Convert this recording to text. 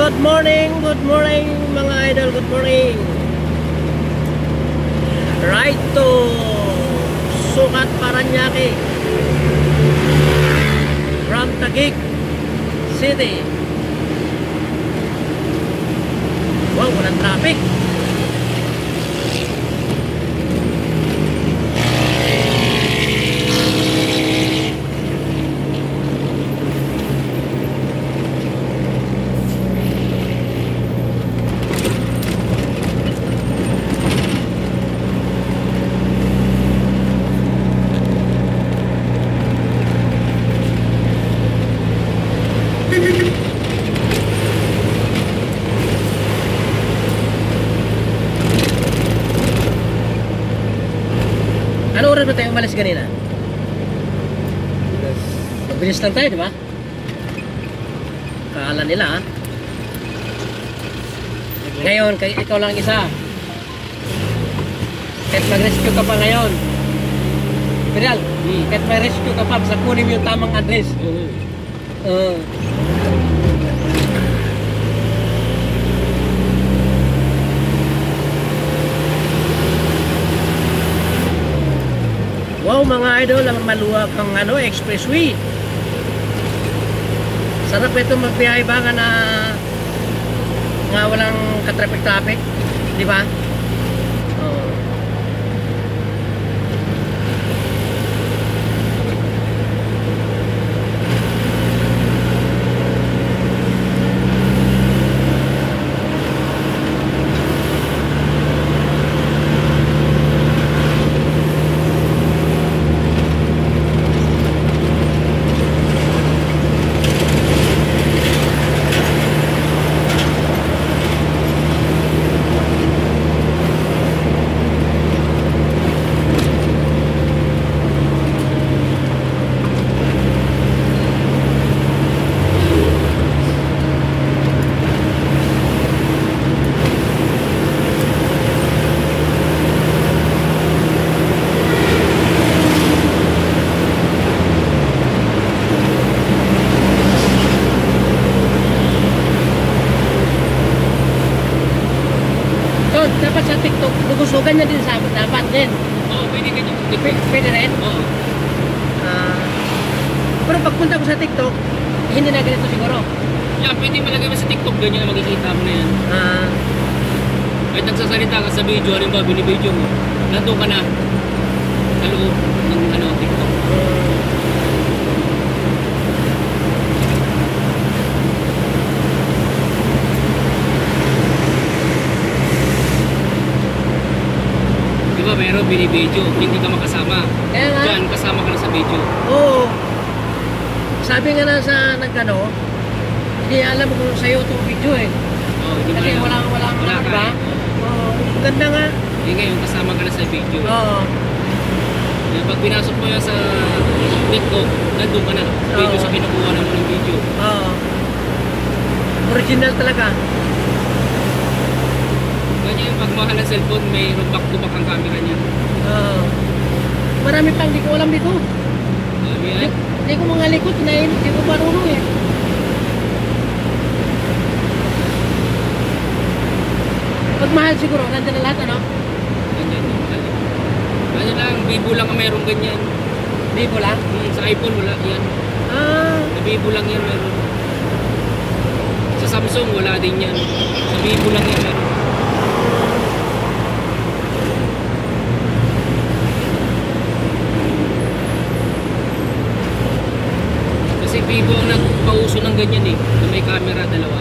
good morning mga idol, good morning. Right to Sukat, Paranaque from Taguig City. Wow, walang traffic. Ano oras ba tayo umalis kanina? Mabilis lang tayo, di ba? Kaala nila, ha? Ngayon, ikaw lang isa. Kahit mag-rescue ka pa ngayon. Piral, kahit mag-rescue ka pa, basta kunin mo yung tamang address. Wow mga idol, ang maluwag ang expressway. Sarap ito magbiyahe ba nga walang ka-traffic, di ba? Dapat sa TikTok, lugusugan niya din sa dapat din. Oo, pwede ganyan. Pwede rin? Oo. Pero pagpunta ko sa TikTok, hindi na ganito siguro. Yeah, pwede malagay mo sa TikTok, ganyan na makikita mo na yan. Kahit nagsasalita ka sa video, halimbawa binibideo mo, nandun ka na sa loob ng TikTok. Meron binibideo, hindi ka makasama. Diyan, kasama ka na sa video. Oo. Sabi nga na sa hindi alam kung sa'yo itong video eh. Oo, hindi kasi wala ba? Oo. Ganda nga. Hindi ngayon, kasama ka na sa video. Oo. Pag pinasok mo yan sa TikTok, nandun ka na. Video sa kinukuha naman ng video. Oo. Original talaga. Ganyan yung pagmahal ng cellphone, mayroong back-to-back ang camera niya. Marami pang di ko alam dito. Yan? Hindi ko mga likod na yun. Hindi ko marunong eh. Pagmahal siguro, nandun na lahat ano? Ganyan. Ganyan lang, Vivo lang ang mayroong ganyan. Vivo lang? Sa iPhone wala yan. Sa Vivo lang yan meron. Sa Samsung wala din yan. Sa Vivo lang yan meron. Kasi Vivo ang nagpauso ng ganyan eh, na may camera dalawa.